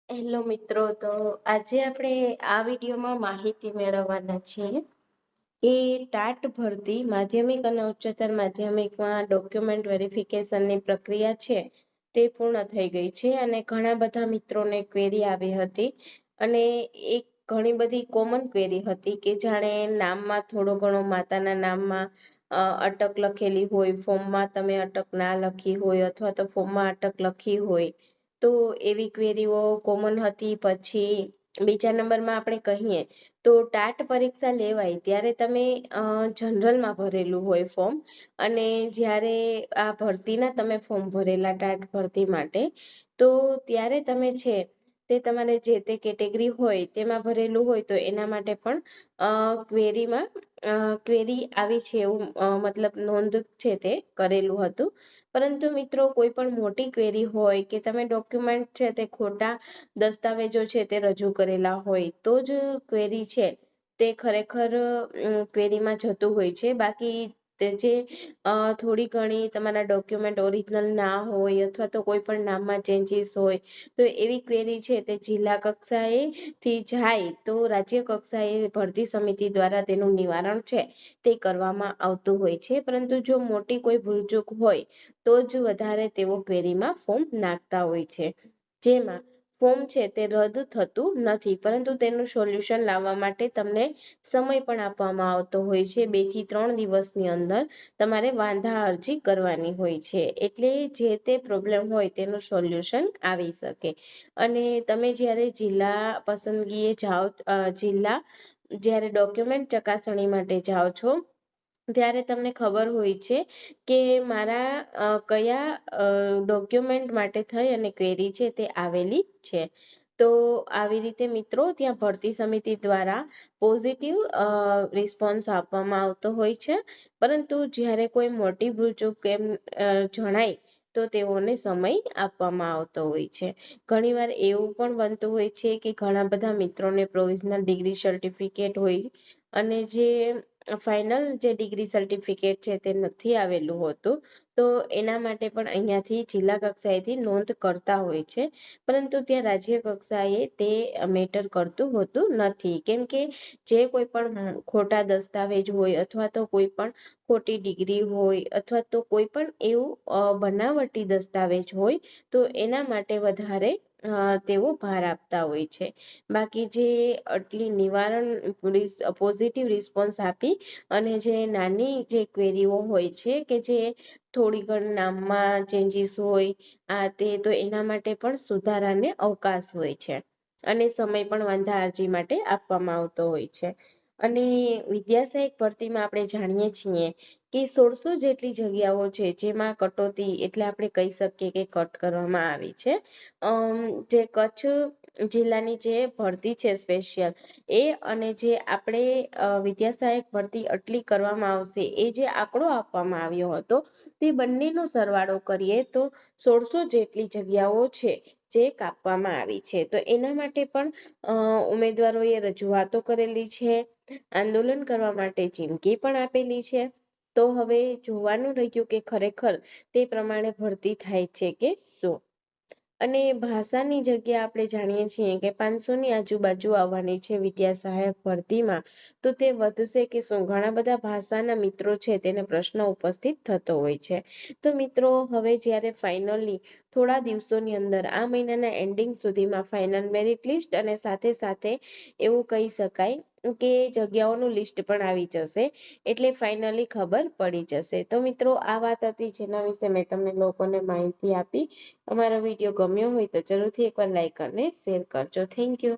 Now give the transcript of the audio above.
Hello મિત્રો, તો આજે આપણે આ વિડીયોમાં માહિતી મેળવવાના છીએ કે ટાટ ભરતી માધ્યમિક અને ઉચ્ચતર માધ્યમિકમાં ડોક્યુમેન્ટ વેરિફિકેશનની પ્રક્રિયા છે તે પૂર્ણ થઈ ગઈ છે અને ઘણા બધા મિત્રોને ક્વેરી આવી હતી અને એક ઘણી બધી કોમન ક્વેરી હતી કે જાણે નામમાં થોડો ઘણો માતાના નામમાં અટક લખેલી હોય, ફોર્મમાં તમે અટક ના લખી હોય અથવા તો ફોર્મમાં અટક લખી હોય, તો એવી ક્વેરીઓ કોમન હતી. પછી બીજા નંબરમાં આપણે કહીએ તો ટાટ પરીક્ષા લેવાય ત્યારે તમે જનરલમાં ભરેલું હોય ફોર્મ, અને જ્યારે આ ભરતીના તમે ફોર્મ ભરેલા ટાટ ભરતી માટે, તો ત્યારે તમે છે તે તમારે જે તે કેટેગરી હોય તેમાં ભરેલું હોય તો એના માટે પણ ક્વેરીમાં ક્વેરી આવી છે એવું મતલબ નોંધ છે તે કરેલું હતું. પરંતુ મિત્રો, કોઈ પણ મોટી ક્વેરી હોય કે તમે ડોક્યુમેન્ટ છે તે ખોટા દસ્તાવેજો છે તે રજૂ કરેલા હોય તો જ ક્વેરી છે તે ખરેખર ક્વેરીમાં જતું હોય છે. બાકી તે જે થોડી ઘણી તમારા ડોક્યુમેન્ટ ઓરિજિનલ ના હોય અથવા તો કોઈ પણ નામમાં ચેન્જીસ હોય, તો એવી ક્વેરી છે તે જિલ્લા કક્ષાએ થી જાય તો રાજ્ય કક્ષાએ ભરતી સમિતિ દ્વારા તેનું નિવારણ છે તે કરવામાં આવતું હોય છે. પરંતુ જો મોટી કોઈ ભૂલચૂક હોય તો જ વધારે તેઓ ક્વેરીમાં ફોર્મ નાખતા હોય છે, જેમાં ફોર્મ છે તે રદ થતું નથી, પરંતુ તેનું સોલ્યુશન લાવવા માટે તમને સમય પણ આપવામાં આવતો હોય છે. 2 થી 3 દિવસની અંદર તમારે વાંધા અરજી કરવાની હોય છે, એટલે જે તે પ્રોબ્લેમ હોય તેનું સોલ્યુશન આવી શકે. અને તમે જ્યારે જિલ્લા પસંદગીએ જાઓ, જિલ્લા જ્યારે ડોક્યુમેન્ટ ચકાસણી માટે જાઓ છો ત્યારે તમને ખબર હોય છે કે મારા કયા ડોક્યુમેન્ટ માટે થઈ અને ક્વેરી છે તે આવેલી છે. તો આવી રીતે મિત્રો ત્યાં ભરતી સમિતિ દ્વારા પોઝિટિવ રિસ્પોન્સ આપવામાં આવતો હોય છે. પરંતુ જ્યારે કોઈ મોટી ભૂલચૂક એમ જણાય તો તેઓને સમય આપવામાં આવતો હોય છે. ઘણીવાર એવું પણ બનતું હોય છે કે ઘણા બધા મિત્રોને પ્રોવિઝનલ ડિગ્રી સર્ટિફિકેટ હોય અને જે ફાઇનલ જે ડિગ્રી સર્ટિફિકેટ છે તે નથી આવેલું હોતું, તો એના માટે પણ અહીંયાથી જિલ્લા કક્ષાએથી નોંધ કરતા હોય છે. પરંતુ ત્યાં રાજ્ય કક્ષાએ તે મેટર કરતું હોતું નથી, કેમ કે જે કોઈ પણ ખોટા દસ્તાવેજ હોય અથવા તો કોઈ પણ ખોટી ડિગ્રી હોય અથવા તો કોઈ પણ એવું બનાવટી દસ્તાવેજ હોય તો એના માટે વધારે તેઓ ભાર આપતા હોય છે. બાકી જે આટલી નિવારણ પોઝિટિવ રિસ્પોન્સ આપી અને જે નાની જે ક્વેરીઓ હોય છે કે જે થોડી ઘણી નામમાં ચેન્જીસ હોય આ તે, તો એના માટે પણ સુધારાને અવકાશ હોય છે અને સમય પણ વાંધા અરજી માટે આપવામાં આવતો હોય છે. અને વિદ્યા સહાયક ભરતીમાં આપણે જાણીએ છીએ કે 1600 જેટલી જગ્યાઓ છે જેમાં કટોતી એટલે આપણે કહી શકીએ કે કટ કરવામાં આવી છે. જે કચ્છ જિલ્લાની જે ભરતી છે સ્પેશિયલ એ, અને જે આપણે વિદ્યા સહાયક ભરતી આટલી કરવામાં આવશે એ જે આંકડો આપવામાં આવ્યો હતો તે બંનેનો સરવાળો કરીએ તો 1600 જેટલી જગ્યાઓ છે જે કાપવામાં આવી છે. તો એના માટે પણ ઉમેદવારોએ રજૂઆતો કરેલી છે, આંદોલન કરવા માટે ચીમકી પણ આપેલી છે. તો હવે જોવાનું રહ્યું કે ખરેખર તે પ્રમાણે ભરતી થાય છે કે શું. અને ભાષાની જગ્યા આપણે જાણીએ છીએ કે 500ની આજુબાજુ આવવાની છે વિદ્યા સહાયક ભરતીમાં, તો તે વધશે કે શું? ઘણા બધા ભાષાના મિત્રો છે તેને પ્રશ્ન ઉપસ્થિત થતો હોય છે. તો મિત્રો, હવે જ્યારે ફાઇનલી થોડા દિવસોની અંદર આ મહિનાના એન્ડિંગ સુધીમાં ફાઇનલ મેરિટ લિસ્ટ અને સાથે સાથે એવું કહી શકાય કે જગ્યાઓનું લિસ્ટ પણ આવી જશે, એટલે ફાઇનલી ખબર પડી જશે. તો મિત્રો, આ વાત હતી જેના વિશે મેં તમને લોકોને માહિતી આપી. અમારો વિડીયો ગમ્યો હોય તો જરૂરથી એકવાર લાઈક અને શેર કરજો. Thank you.